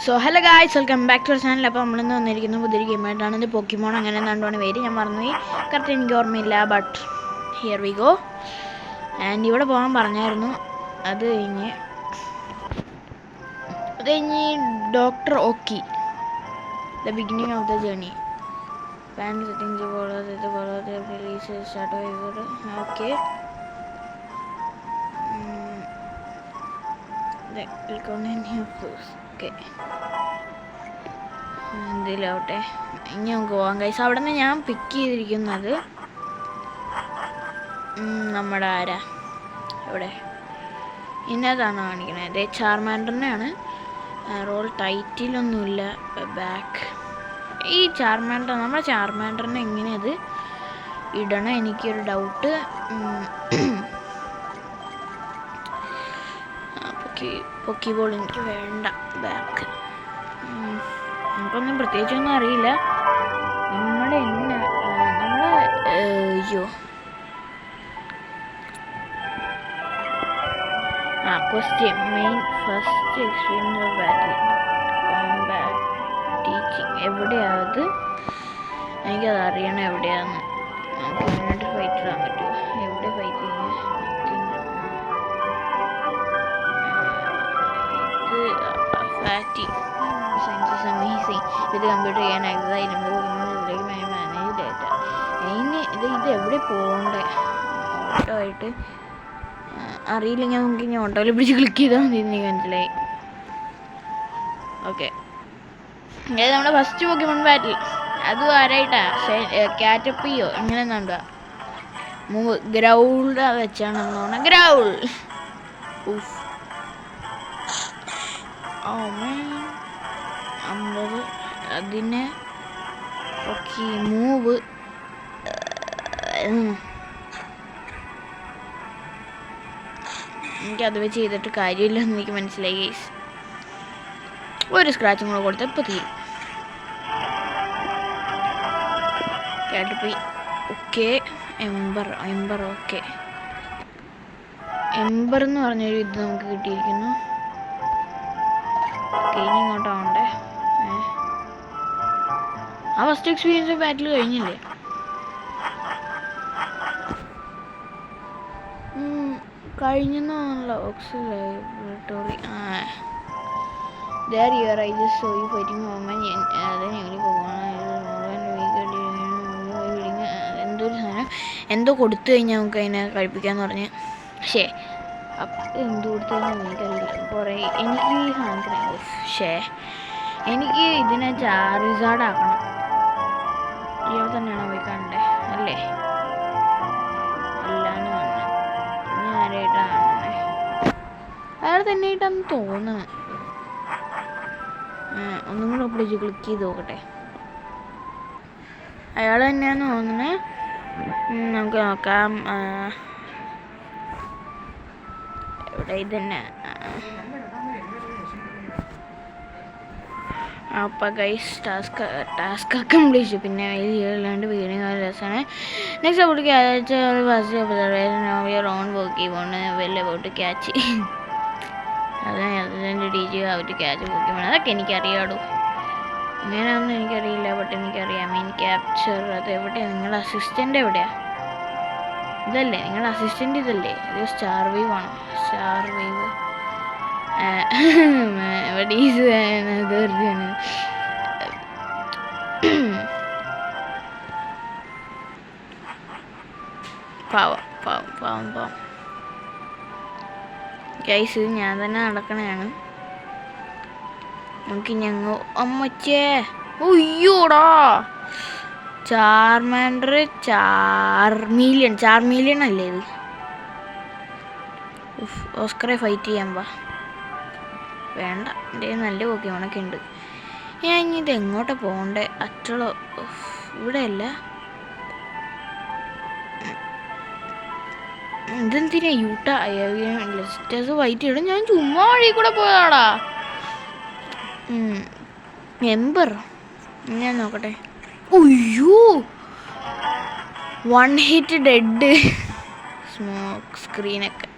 So hello guys, welcome back to our channel. അപ്പോൾ നമ്മളിന്ന് വന്നിരിക്കുന്ന പുതിയൊരു ഗെയിമായിട്ടാണ്. ഇത് പോക്കിമോൺ അങ്ങനെ എന്താണ്ടാണ് പേര്, ഞാൻ മറന്നുപോയി, കറക്റ്റ് എനിക്ക് ഓർമ്മയില്ല. But here we go. And ഇവിടെ പോകാൻ പറഞ്ഞായിരുന്നു. അത് കഴിഞ്ഞ് doctor okay, the beginning of the journey. Plan settings follow release start. Okay, okay, എന്തിലാവട്ടെ, ഇനി നമുക്ക് പോകാം ഗൈസ്. അവിടെ നിന്ന് ഞാൻ പിക്ക് ചെയ്തിരിക്കുന്നത് നമ്മുടെ ആരാ ഇവിടെ ഇന്നതാണ് കാണിക്കണത്. അതേ ചാർമാൻഡറിനെയാണ്. റോൾ ടൈറ്റിലൊന്നുമില്ല. ബാക്ക് ഈ ചാർമാൻഡർ, നമ്മുടെ ചാർമാൻഡറിനെ എങ്ങനെ അത് ഇടണം, എനിക്കൊരു ഡൗട്ട്. പൊക്കിബോൾ എനിക്ക് വേണ്ട. ബാക്ക് നമുക്കൊന്നും പ്രത്യേകിച്ചൊന്നും അറിയില്ല. നമ്മുടെ അയ്യോ question main first experience of battle combat teaching എവിടെയാത്, എനിക്കത് അറിയണം എവിടെയാന്ന്. നമുക്ക് മുന്നോട്ട് ഫൈറ്റ് ഇടാൻ പറ്റുമോ? എവിടെ ഫൈറ്റ് ചെയ്യുക? Fatty science is amazing. ഇത് കമ്പ്യൂട്ടർ ചെയ്യാൻ എക്സൈറ്റ് മാനേജ് ഡേറ്റ. ഇത് എവിടെ പോകണ്ടേ? ഓട്ടോ ആയിട്ട് അറിയില്ലെങ്കിൽ നമുക്ക് ഇനി ഓട്ടോയിൽ പിടിച്ച് ക്ലിക്ക് ചെയ്താൽ മതി. എനിക്ക് മനസ്സിലായി. ഓക്കെ, അതായത് നമ്മുടെ ഫസ്റ്റ് പോക്കിമോൺ ബാറ്റിൽ അതും ആരായിട്ടാ? കാറ്റപ്പിയോ ഇങ്ങനെ എന്താ മൂവ് ഗ്രൗൾഡ് വെച്ചാണ് തോന്നുന്നത്. ഗ്രൗൾ അമ്പത് അതിനെ ഓക്കെ മൂവ്. എനിക്കത് വെച്ച് ചെയ്തിട്ട് കാര്യമില്ലെന്ന് എനിക്ക് മനസ്സിലായി ഗൈസ്. ഒരു സ്ക്രാച്ചും കൂടെ കൊടുത്താൽ ഇപ്പോൾ തീരും. കേട്ടപ്പോയി. ഓക്കെ, എംബർ ഓക്കെ, എംബർ എന്ന് പറഞ്ഞൊരു ഇത് നമുക്ക് കിട്ടിയിരിക്കുന്നു. ഇനി ഇങ്ങോട്ടാവണ്ടേ. ആ ഫസ്റ്റ് എക്സ്പീരിയൻസ് ബാറ്റിൽ കഴിഞ്ഞില്ലേ? കഴിഞ്ഞെന്നാണല്ലോ. ഓക്സ് ലൈബ്രട്ടറി എന്തൊരു സാധനം എന്തോ കൊടുത്തു കഴിഞ്ഞാൽ നമുക്ക് അതിനെ കഴിപ്പിക്കാന്ന് പറഞ്ഞ്. പക്ഷേ അപ്പം എന്ത് കൊടുത്തു കഴിഞ്ഞാൽ എനിക്കറിയില്ല. കുറേ എനിക്ക് ഈ സാധനത്തിന് എനിക്ക് ഇതിനെ ചാർജാർഡ് ആക്കണം. ഇവിടെ തന്നെയാണോ പോയി കണ്ടേ? അല്ലേ, അല്ലാന്ന് പറഞ്ഞ ഇനി ആരായിട്ടാണ് അയാൾ തന്നെ ആയിട്ടാന്ന് തോന്നുന്നത്. ഒന്നും കൂടെ പിടിച്ച് ക്ലിക്ക് ചെയ്ത് നോക്കട്ടെ. അയാൾ തന്നെയാന്ന് തോന്നുന്നത്. നമുക്ക് നോക്കാം. ഇവിടെ ഇതന്നെ. അപ്പം ഗൈസ് ടാസ്ക് കംപ്ലീറ്റ്. പിന്നെ അല്ലാണ്ട് വീഡിയോ രസമാണ്. Next about catch first on പോക്കിമോൺ well about catch. അതിൻ്റെ ടീച്ച് അവർ ക്യാച്ച് പോക്കിമോൺ അതൊക്കെ എനിക്കറിയാടൂ. ഇങ്ങനെയൊന്നും എനിക്കറിയില്ല, ബട്ട് എനിക്കറിയാം. മീൻ ക്യാപ്ചർ അത് എവിടെയാണ്? നിങ്ങളുടെ അസിസ്റ്റൻ്റ് എവിടെയാണ്? ഇതല്ലേ നിങ്ങളുടെ അസിസ്റ്റൻ്റ്? ഇതല്ലേ? ഇത് സ്റ്റാർ വേവ് ആണോ? സ്റ്റാർ വേവ് പാവം ഗൈസ്, ഇത് ഞാൻ തന്നെ നടക്കണതാണ്. നമുക്ക് ഞങ്ങൾ അമ്മച്ചേ ഒയ്യോടാ ചാർമാൻഡർ ചാർമീലിയൻ അല്ലേ ഇത്? ഓസ്കറെ ഫൈറ്റ് ചെയ്യാൻ വാ. വേണ്ട, എൻ്റെ നല്ല പോക്കിമോണൊക്കെ ഉണ്ട്. ഞാൻ ഇനി ഇത് എങ്ങോട്ടാണ് പോകണ്ടേ? അറ്റളോ ഇവിടെ അല്ല. ഇതെന്തിനാ യൂട്ടേഴ്സ് ഫൈറ്റ് ചെയ്യണം? ഞാൻ ചുമ്മാ വഴി കൂടെ പോയതാടാ. എംബർ ഞാൻ നോക്കട്ടെ. ഒയ്യോ, 1 ഹിറ്റ് ഡെഡ്. സ്മോക്ക് സ്ക്രീനൊക്കെ.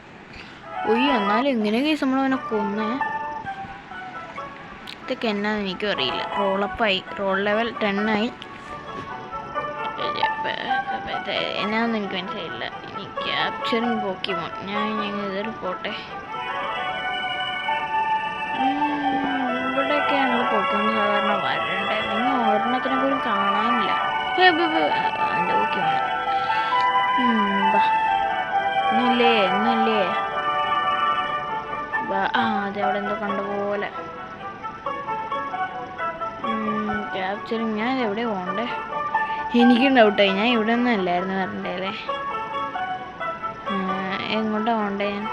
ഒയ്യോ, എന്നാലും എങ്ങനെ കേസ് നമ്മളവനെ കൊന്നേ? ഇതൊക്കെ എന്നാന്ന് എനിക്കും അറിയില്ല. റോളപ്പായി, റോൾ ലെവൽ 10 ആയി. എന്നാന്ന് എനിക്ക് മനസ്സിലായില്ല. ഇനി ക്യാപ്ചറിങ് പോക്കിമോൺ. ഞാൻ ഇതൊരു പോട്ടെ. ഇവിടെയൊക്കെയാണല്ലോ പോക്കിമോൺ സാധാരണ വരണ്ടേ. നിങ്ങൾ ഒരെണ്ണത്തിനെ പോലും കാണാനില്ല. എൻ്റെ പോക്കിമോൺ ഇന്നില്ലേ അതെ, അവിടെ എന്തോ കണ്ട പോലെ. ക്യാപ്ചറിങ്. ഞാൻ എവിടെ പോകണ്ടേ? എനിക്കും ഡൗട്ടായി. ഞാൻ ഇവിടെ ഒന്നും അല്ലായിരുന്നു വരണ്ടേ അല്ലേ? എങ്ങോട്ടാ പോകണ്ടേ ഞാൻ?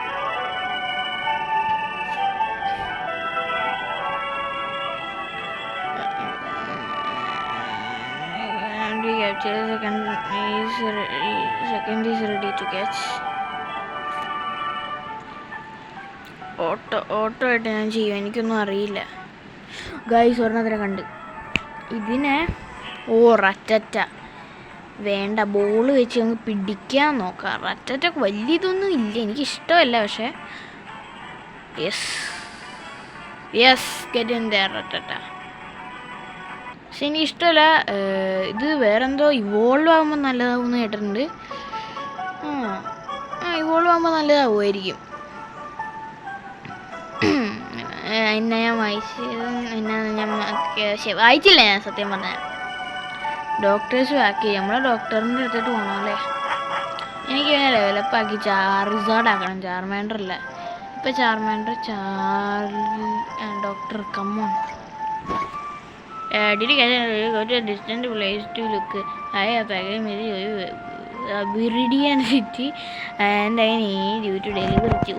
Second is ready to catch. Auto ആയിട്ട് ഞാൻ ചെയ്യും. എനിക്കൊന്നും അറിയില്ല ഗൈസ്. ഒരെണ്ണത്തിനെ കണ്ട്. ഇതിനെ ററ്ററ്റ വേണ്ട, ബോൾ വെച്ച് നമുക്ക് പിടിക്കാൻ നോക്കാം. ററ്ററ്റ വലിയ ഇതൊന്നും ഇല്ല, എനിക്കിഷ്ടമല്ല. പക്ഷേ യെസ് ഗെറ്റ് ഇൻ ദെയർ ററ്ററ്റ. പക്ഷെ എനിക്ക് ഇഷ്ടമല്ല. ഇത് വേറെന്തോ ഇവോൾവ് ആകുമ്പോൾ നല്ലതാവുമെന്ന് കേട്ടിട്ടുണ്ട്. ഇവോൾവ് ആകുമ്പോൾ നല്ലതാവുമായിരിക്കും. എന്നെ ഞാൻ വായിച്ചില്ല ഞാൻ സത്യം പറഞ്ഞാൽ. ഡോക്ടേഴ്സ് ബാക്കി നമ്മളെ ഡോക്ടറിൻ്റെ അടുത്തിട്ട് പോകണം അല്ലേ? എനിക്ക് ഇങ്ങനെ ലെവലപ്പ് ആക്കി ചാർജാർഡ് ആക്കണം. ചാർമാൻഡർ അല്ല ഇപ്പം, Charmander doctor come on. Did you go to a distant place to look? I have packed a Viridian city and I need you to deliver it.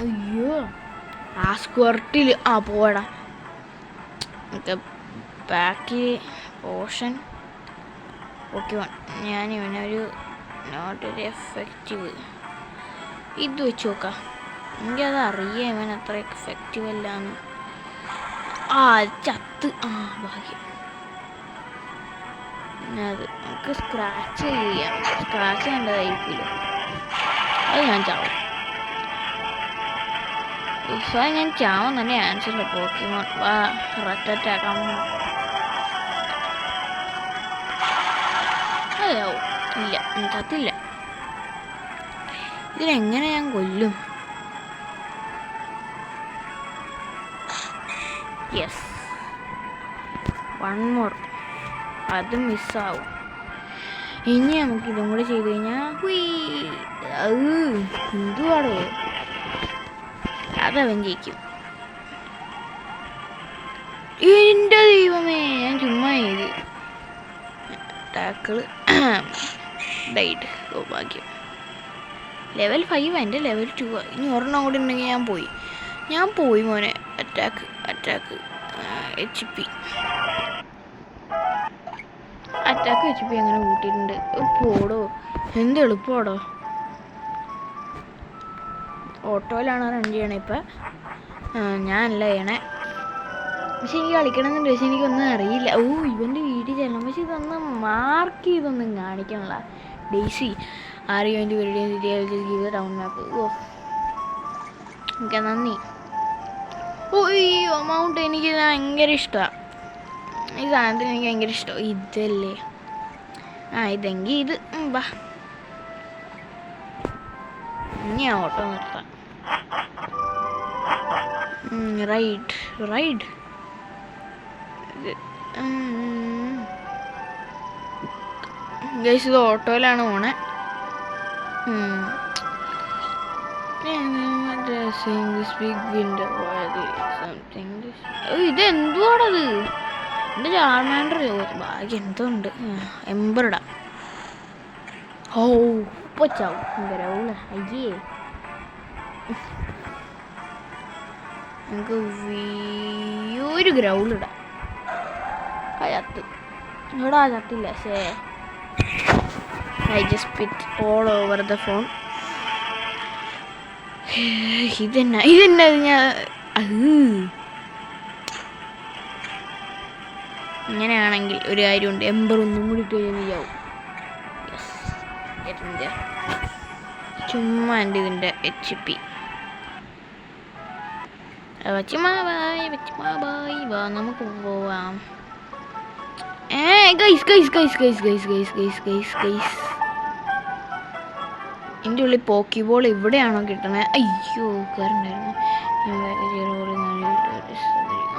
അയ്യോ, ആ സ്ക്വർട്ടിൽ പോടാ. ബാക്കി പോർഷൻ ഓക്കെ. ഞാൻ ഇവനൊരു നോട്ട് ഒരു എഫക്റ്റീവ് ഇത് വെച്ച് നോക്കാം. എനിക്കത് അറിയാം ഇവൻ അത്ര എഫക്റ്റീവ് അല്ലാന്ന്. ചത്ത്. ഭാഗ്യം. അത് നമുക്ക് സ്ക്രാച്ച് ചെയ്യാം. സ്ക്രാച്ച് കണ്ടതായിരിക്കുമല്ലോ. അത് ഞാൻ ചാവും. ഞാൻ ചാവും തന്നെ ആൻസറില്ല. പോക്കിമോൺ ററ്ററ്റാക്കാം. അതാവും. ഇല്ല, ചത്തില്ല. ഇതിനെങ്ങനെ ഞാൻ കൊല്ലും? Yes, one more. അത് മിസ്സാവും. ഇനി നമുക്ക് ഇതും കൂടെ ചെയ്ത് കഴിഞ്ഞാൽ എന്തുവാടോ അതവൻ ജയിക്കും. എൻ്റെ ദൈവമേ, ഞാൻ ചുമ്മാ ചെയ്ത് ടാക്കിള് ഡൈറ്റ്. ഭാഗ്യം. ലെവൽ 5 എൻ്റെ ലെവൽ 2. ഇനി ഒരെണ്ണം കൂടി ഉണ്ടെങ്കിൽ ഞാൻ പോയി മോനെ. അറ്റാക്ക് HP അങ്ങനെ കൂട്ടിയിട്ടുണ്ട്. പോടോ, എന്ത് എളുപ്പമാടോ. ഓട്ടോയിലാണ് റൺ ചെയ്യണേ ഇപ്പം. ഞാനല്ല ചെയ്യണേ. പക്ഷെ എനിക്ക് കളിക്കണമെന്നുണ്ട്. പക്ഷെ എനിക്കൊന്നും അറിയില്ല. ഇവൻ്റെ വീട്ടിൽ ചെല്ലണം. പക്ഷെ ഇതൊന്നും മാർക്ക് ചെയ്തൊന്നും കാണിക്കണില്ല. ഡെയ്സി ആരെയും വീഡിയോ ടൗൺ മാപ്പ്. ഓക്കെ, നന്ദി. ഈ അമൗണ്ട് എനിക്ക് ഭയങ്കര ഇഷ്ടമാണ്. ഈ സാധനത്തിന് എനിക്ക് ഭയങ്കര ഇഷ്ടമാണ്. ഇതല്ലേ ഇതെങ്കിൽ ഇത് ബാ. ഇനി ഓട്ടോ നിർത്താം. റൈഡ് ഗൈസ്, ഇത് ഓട്ടോയിലാണ് പോണേ. ഇതെന്തുവാടത്? എൻ്റെ ചാർമാൻഡർ ഭാഗ്യം എന്തോ ഉണ്ട്. എംബറിടാം. ഇപ്പൊ ചാവും. ഗ്രൗള് അയ്യേ. നമുക്ക് ഒരു ഗ്രൗളിടാം. ചത്ത്. ഇവിടെ ചത്തില്ല. I just spit all over the phone. ഇതെന്നാ ഞാൻ ഇങ്ങനെയാണെങ്കിൽ ഒരു കാര്യമുണ്ട്. എംബർ ഒന്നും കൂടി ഇട്ട് കഴിഞ്ഞാൽ ചുമ്മാ എൻ്റെ ഇതിൻ്റെ HP. ബച്ചുമാബായ് വാ നമുക്ക് പോവാം. ഗൈസ് എൻ്റെ ഉള്ളിൽ പോക്കിബോൾ ഇവിടെയാണോ കിട്ടണേ? അയ്യോ കയറണ്ടായിരുന്നു.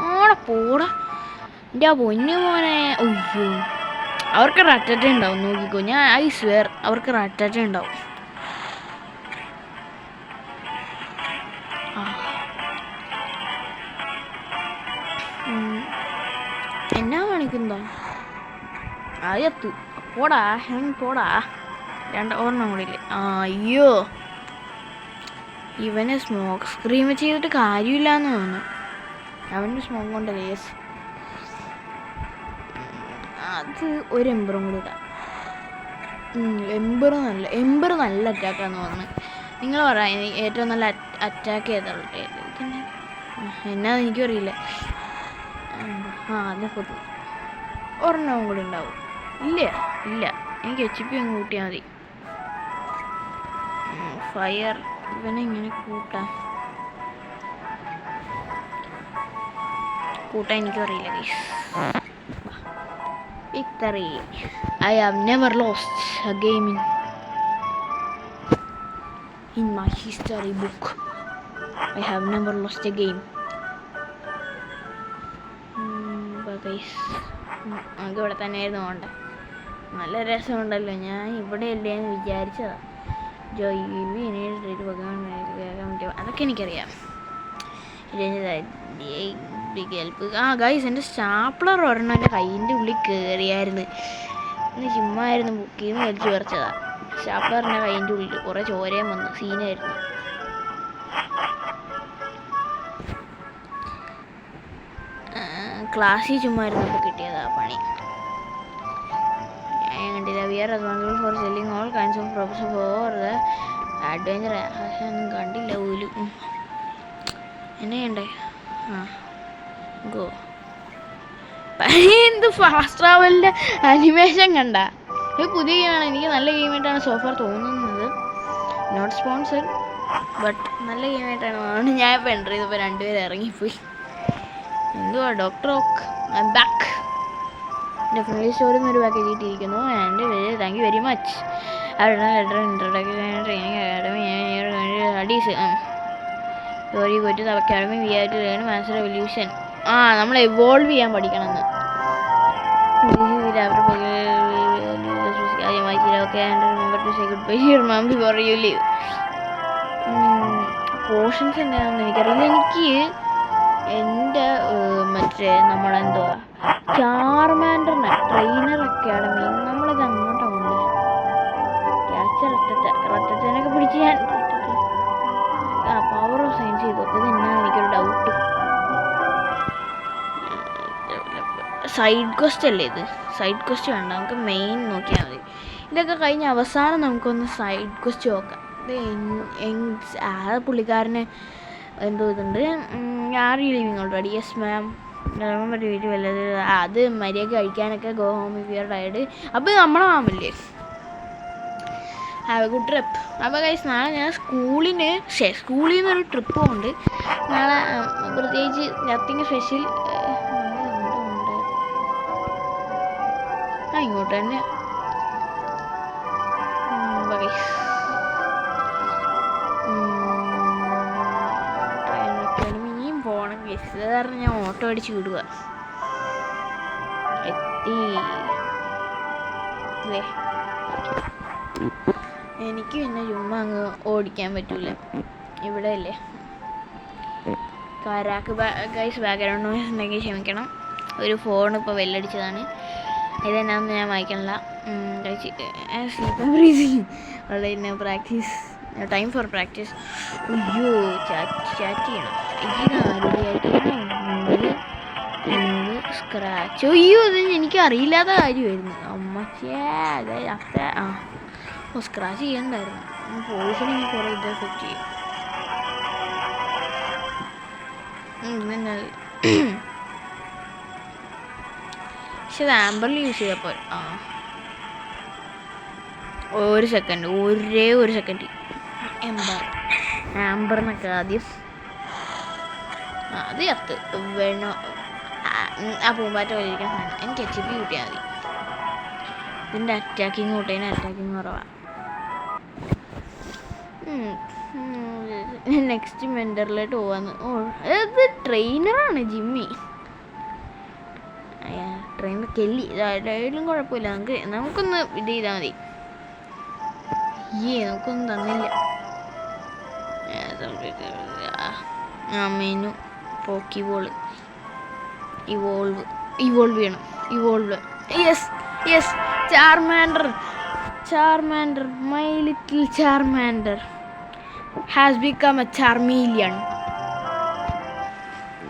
ഓടെ പോടാ എൻ്റെ പൊന്നു മോനെ. അയ്യോ അവർക്ക് റട്ടറ്റ ഉണ്ടാവും, നോക്കിക്കോ. ഞാൻ ഐ സ്വെയർ അവർക്ക് റട്ടറ്റ ഉണ്ടാവും. എന്നാ കാണിക്കുന്നോ? അതെത്തു പോടാ പോടാ. ഒരെണ്ണം കൂടി ഇല്ലേ? അയ്യോ ഇവനെ സ്മോക്ക് സ്ക്രീം ചെയ്തിട്ട് കാര്യമില്ലാന്ന് തോന്നുന്നു. അവൻ്റെ സ്മോക്ക് കൊണ്ടല്ലേ. യെസ് അത് ഒരു എംബറും കൂടി ഇടാം. എംബർ നല്ല അറ്റാക്കാന്ന് തോന്നുന്നു. നിങ്ങൾ പറയാം എനിക്ക് ഏറ്റവും നല്ല അറ്റാക്ക് ചെയ്തുള്ളൂ. എന്നാന്ന് എനിക്കും അറിയില്ല. അത് പൊതു ഒരെണ്ണവും കൂടി ഉണ്ടാവും. ഇല്ല എനിക്ക് HP അങ്ങ് കൂട്ടിയാൽ മതി. ഫയർ ഇവനെ ഇങ്ങനെ കൂട്ടാൻ എനിക്കും അറിയില്ല guys. Victory. I have never lost a game in my history book. I have never lost a game. നമുക്ക് ഇവിടെ തന്നെയായിരുന്നു പോകണ്ടേ. നല്ല രസമുണ്ടല്ലോ. ഞാൻ ഇവിടെ അല്ലേ എന്ന് വിചാരിച്ചതാ. അതൊക്കെ എനിക്കറിയാം. ഗൈസ് എൻ്റെ സ്റ്റാപ്ലർ ഒരെണ്ണം എൻ്റെ കയ്യിൻ്റെ ഉള്ളിൽ കയറിയായിരുന്നു. ഇന്ന് ചുമ്മായിരുന്നു ബുക്ക് ചെയ്ത് വലിച്ചു പറിച്ചതാ. സ്റ്റാപ്ലറിൻ്റെ കയ്യിൻ്റെ ഉള്ളിൽ കുറേ ചോരയും വന്നു. സീനായിരുന്നു. ക്ലാസ്സിൽ ചുമ്മാ ഇരുന്നപ്പോൾ കിട്ടിയതാ പണി. ഞാൻ കണ്ടില്ല. We are responsible for selling all kinds of property for the adventure. ഒന്നും കണ്ടില്ല പോലും. എന്നെ ചെയ്യണ്ടേ? ഗോ. എന്ത് ഫാസ്റ്റ് ട്രാവലിൻ്റെ അനിമേഷൻ കണ്ട. ഇത് പുതിയ ഗെയിമാണ്. എനിക്ക് നല്ല ഗെയിമായിട്ടാണ് സോഫാർ തോന്നുന്നത്. നോട്ട് സ്പോൺസർഡ് ബട്ട് നല്ല ഗെയിമായിട്ടാണ്. അതുകൊണ്ട് ഞാൻ ഇപ്പോൾ എൻ്റർ ചെയ്തപ്പോൾ 2 പേര് ഇറങ്ങിപ്പോയി. എന്തുവാ doctor Oak I'm back. Definitely സ്റ്റോറിൽ നിന്ന് ഒരു പാക്കേജ് കിട്ടിയിരിക്കുന്നു. And thank you very much. Letter introduction training academy അഡീസ് സ്റ്റോറി കൊച്ചു academy we are to learn master evolution. നമ്മൾ എവോൾവ് ചെയ്യാൻ പഠിക്കണമെന്ന്. പോർഷൻസ് എന്താണെന്ന് എനിക്കറിയില്ല. എനിക്ക് എൻ്റെ മറ്റേ നമ്മളെന്തുവാ ചാർമാൻഡറിന് ട്രെയിനർ അക്കാഡമി നമ്മളിത് അങ്ങോട്ടാണ് കൊണ്ട് റത്തനൊക്കെ പിടിച്ച് ഞാൻ പവർ ഓഫ് സയൻസ് ചെയ്തോക്കെ. ഇത് എന്നാ എനിക്കൊരു ഡൗട്ട്. സൈഡ് ക്വസ്റ്റ് അല്ലേ ഇത്? സൈഡ് ക്വസ്റ്റ് വേണ്ട, നമുക്ക് മെയിൻ നോക്കിയാൽ മതി. ഇതൊക്കെ കഴിഞ്ഞ് അവസാനം നമുക്കൊന്ന് സൈഡ് ക്വസ്റ്റ് നോക്കാം. ഇത് പുള്ളിക്കാരന് എന്തോ ഇതുണ്ട്. Are you living already? Yes ma'am. വീട്ടിൽ വല്ലത് അത് മര്യാദ കഴിക്കാനൊക്കെ go home if you are tired. അപ്പോൾ നമ്മളെ മാമല്ലേ. Have a good trip. അപ്പോൾ ഗൈസ് നാളെ ഞാൻ സ്കൂളിൽ നിന്നൊരു ട്രിപ്പ് പോകുന്നുണ്ട് നാളെ. പ്രത്യേകിച്ച് നത്തിങ് സ്പെഷ്യൽ. ഇങ്ങോട്ട് തന്നെ ഇനിയും പോകണം ഗൈസ്. അത് കാരണം ഞാൻ ഓട്ടോ അടിച്ച് വിടുക. എത്തി. എനിക്ക് പിന്നെ ചുമ്മാ അങ്ങ് ഓടിക്കാൻ പറ്റൂല. ഇവിടെ അല്ലേ. കാരാക്ക് ഗൈസ് ബാക്ക്ഗ്രൗണ്ട് നോയ്സ് ഉണ്ടെങ്കിൽ ക്ഷമിക്കണം. ഒരു ഫോൺ ഇപ്പോൾ വെല്ലടിച്ചതാണ്. ഇതെന്നാന്ന് ഞാൻ വായിക്കണില്ല. Practice time for practice. അയ്യോ ചാറ്റ് ചെയ്യണം. സ്ക്രാച്ച്. അയ്യോ ഇത് എനിക്ക് അറിയില്ലാത്ത കാര്യമായിരുന്നു. അമ്മച്ചേ സ്ക്രാച്ച് ചെയ്യണ്ടായിരുന്നു. പോയിസണിങ് കുറേ ഇത് എഫക്റ്റ് ചെയ്യും. പക്ഷെ അത് ആംബറിൽ യൂസ് ചെയ്തപ്പോൾ ഒരു സെക്കൻഡ് ആംബർ എന്നൊക്കെ ആദ്യം അത് ചത്ത് വേണോ ആ പൂമ്പാറ്റ പോലിരിക്കാൻ സാധനം. എനിക്ക് HP കൂട്ടിയാൽ മതി. ഇതിൻ്റെ അറ്റാക്കിങ് കൂട്ടതിന് അറ്റാക്കിങ് കുറവാണ്. നെക്സ്റ്റ് മെൻറ്ററിലോട്ട് പോവാന്ന്. ഇത് ട്രെയിനറാണ് ജിമ്മി. Trainer Kelly. ഇതായാലും കുഴപ്പമില്ല. നമുക്കൊന്ന് ഇത് ചെയ്താൽ മതി. നമുക്കൊന്നും തന്നില്ല. മെനു പോക്കിബോൾ ഇവോൾവ് ചെയ്യണം. Yes Charmander my little Charmander has become a Charmeleon.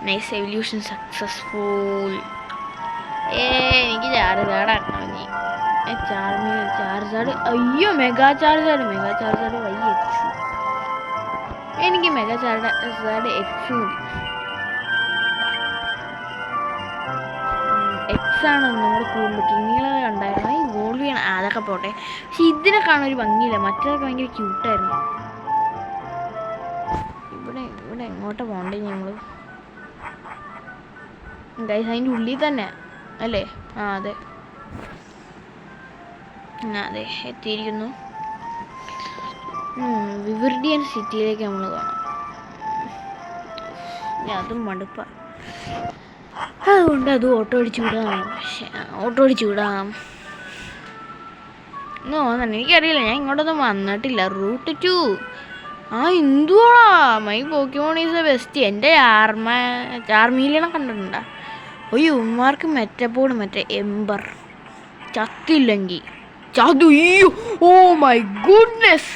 Nice evolution successful. എനിക്ക് ചാർജാർഡാക്കണം. നീ ചാർജാർഡ്. അയ്യോ മെഗാ ചാർജാർഡ് വൈ എക്സ്. എനിക്ക് മെഗാ ചാർജാർഡ് എക്സ് മതി. എക്സ് ആണ് നമ്മുടെ കൂടുതൽ കിങ്ങികളെ കണ്ടായിരുന്നു. ഈ വോൾവ് ചെയ്യണം. അതൊക്കെ പോട്ടെ. പക്ഷെ ഇതിനെ കാണാൻ ഒരു ഭംഗിയില്ല. മറ്റേതൊക്കെ ഭയങ്കര ക്യൂട്ടായിരുന്നു. ഇവിടെ എങ്ങോട്ടാ പോകണ്ടേ ഞങ്ങൾ? ഗൈസ് അതിൻ്റെ ഉള്ളിൽ തന്നെ അല്ലേ? അതെ എത്തിയിരിക്കുന്നു. വിവർഡിയൻ സിറ്റിയിലേക്ക് നമ്മൾ പോകണം. അതും മടുപ്പാ. അതുകൊണ്ട് അത് ഓട്ടോ അടിച്ചു വിടാം. തോന്നുന്നു. എനിക്കറിയില്ല, ഞാൻ ഇങ്ങോട്ടൊന്നും വന്നിട്ടില്ല. റൂട്ട് 2 എന്തുവാ my Pokemon is the best. എൻ്റെ ചാർമീലിയനെ കണ്ടിട്ടുണ്ടാ? ഉമ്മാർക്ക് മെറ്റപ്പോട് മറ്റേ എംബർ ചത്തില്ലെങ്കിൽ ചതു. Oh my goodness.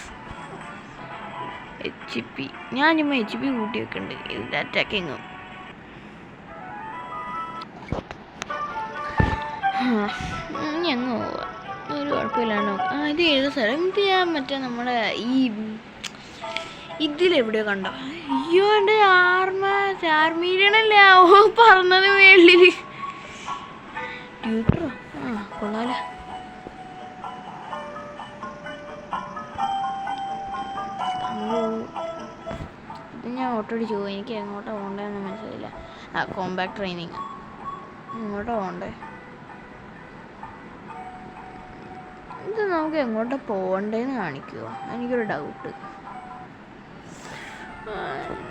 HP ഞാൻ ചുമ്മാ HP കൂട്ടി വെക്കുന്നുണ്ട്. ഇതിൻ്റെ അറ്റാക്കിങ്ങും ഞങ്ങ പോവാ. ഒരു കുഴപ്പമില്ലാണ്ടോ. ഇത് ഏത് സ്ഥലം? ഇത് ഞാൻ മറ്റേ നമ്മുടെ ഇതിലെവിടെയോ കണ്ടോ? അയ്യോ എൻ്റെ ചാർമീലിയനല്ലേ പറഞ്ഞത് മേളില്. ട്യൂട്ടറോ? കൊള്ളാല. ഇത് ഞാൻ ഓട്ടോ അടിച്ചു പോകും. എനിക്ക് എങ്ങോട്ടാ പോകേണ്ടതെന്ന് മനസ്സിലായില്ല. കോമ്പാക്ട് ട്രെയിനിങ് എങ്ങോട്ടാ പോകണ്ടേ? ഇത് നമുക്ക് എങ്ങോട്ടാ പോകണ്ടേന്ന് കാണിക്കുമോ? എനിക്കൊരു ഡൗട്ട്.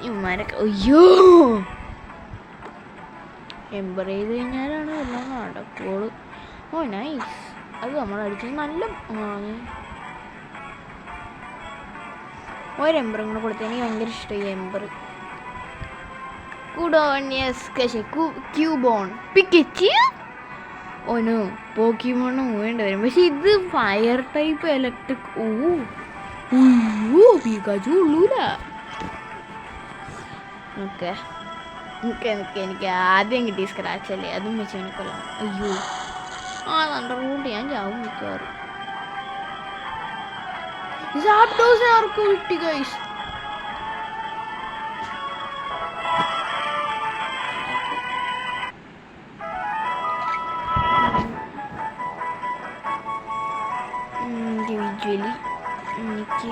ഇവന്മാരൊക്കെ അയ്യോ എംബർ ചെയ്ത് കഴിഞ്ഞാലാണ് എല്ലാം നടക്കുള്ളൂ. നൈസ്. അത് നമ്മളടിച്ചത് നല്ല. ഒരെമ്പറും കൂടെ കൊടുത്ത് എനിക്ക് ഭയങ്കര ഇഷ്ടമായി എംബർ. ക്യൂബോൺ പിക്കച്ചി. ഓനോ പോക്കിമോണും വേണ്ടി വരും. പക്ഷെ ഇത് ഫയർ ടൈപ്പ് ഇലക്ട്രിക്. പിക്കാച്ചു ഉള്ളൂല. എനിക്ക് ആദ്യം കിട്ടിയ സ്ക്രാച്ച് അല്ലേ, അതും വെച്ച് എനിക്കൊല്ലാം. അയ്യോ തണ്ടർബോൾട്ട് ഞാൻ ചാവും മിക്കവാറും. ആർക്കും കിട്ടി ഗൈസ്. ഇൻഡിവിജ്വലി എനിക്ക്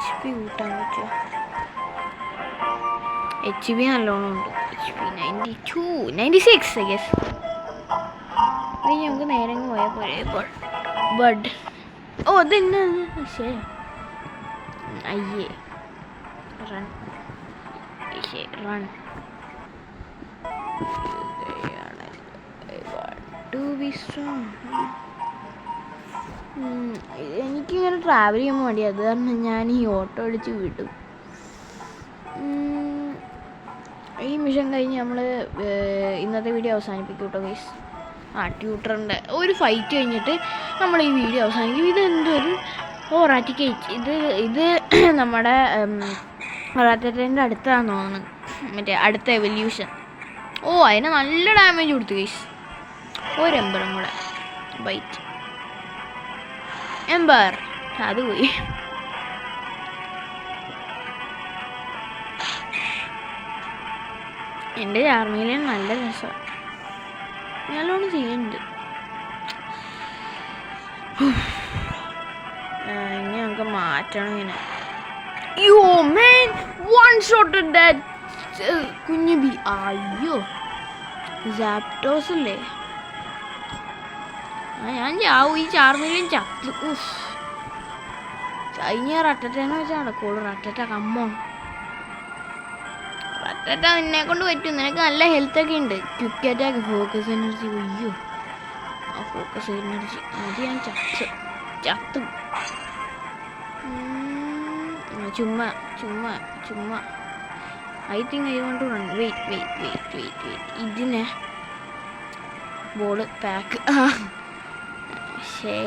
HP കൂട്ടാൻ പറ്റുമോ? HP നല്ലോണം ഉണ്ട്. HP 92 96 I guess. ഇത് നമുക്ക് നേരെ പോയാൽ പോരെ. ബഡ് അതെന്നാ ശരി. അയ്യേ റൺ. എനിക്കിങ്ങനെ ട്രാവൽ ചെയ്യുമ്പോൾ മതി. അത് കാരണം ഞാൻ ഈ ഓട്ടോ അടിച്ച് വിടും. ഈ മിഷൻ കഴിഞ്ഞ് നമ്മൾ ഇന്നത്തെ വീഡിയോ അവസാനിപ്പിക്കും കേട്ടോ ഗൈസ്. ട്യൂട്ടറിൻ്റെ ഒരു ഫൈറ്റ് കഴിഞ്ഞിട്ട് നമ്മൾ ഈ വീഡിയോ അവസാനിക്കും. ഇതെന്തൊരു റാറ്റിക്കേറ്റ്. ഇത് നമ്മുടെ റാറ്ററ്റേൻ്റെ അടുത്താണെന്ന് തോന്നുന്നു. മറ്റേ അടുത്ത എവല്യൂഷൻ. അതിന് നല്ല ഡാമേജ് കൊടുത്തു ഗൈസ്. ഒരെമ്പറും കൂടെ ബൈറ്റ്. എംബർ അത് പോയി. എൻ്റെ ചാർമീലിയൻ നല്ല രസമാണ്. നല്ലോണം ചെയ്യുന്നുണ്ട്. ഇനി നമുക്ക് മാറ്റണം. ഇങ്ങനെ യോ man, one shot at that കുഞ്ഞു ബി. അയ്യോ സാപ്റ്റോസ് അല്ലേ? ഞാൻ ചാവും. ഈ ചാർമിലും ചത്തു. കഴിഞ്ഞ റട്ടറ്റേന്ന് വെച്ചാൽ നടക്കുള്ളൂ. റട്ടറ്റ കമ്മോ റട്ടറ്റ നിന്നെ കൊണ്ട് പറ്റും. നിനക്ക് നല്ല ഹെൽത്തൊക്കെ ഉണ്ട്. Quick attack, focus energy. അയ്യോ ആ ഫോക്കസ് എനർജി അത് ഞാൻ ചത്തു. ചുമ്മാ ചുമ്മാ ചുമ്മാ. I think I want to run. Wait ഇതിനെ ബോള് പാക്ക്. ശേ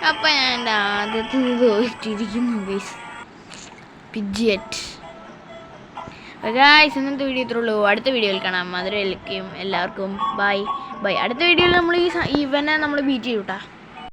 അപ്പം ഞാൻ എൻ്റെ ആദ്യത്തെ തോറ്റിരിക്കുന്നു ഗൈസ്. പിജിയറ്റ്. ഗൈസ് ഇന്നത്തെ വീഡിയോ ഇത്രേ ഉള്ളൂ. അടുത്ത വീഡിയോയിൽ കാണാം. അതുവരേക്കും എല്ലാവർക്കും ബൈ. അടുത്ത വീഡിയോയിൽ നമ്മൾ ഇവനെ നമ്മൾ ബീറ്റ് ചെയ്യൂട്ടാ.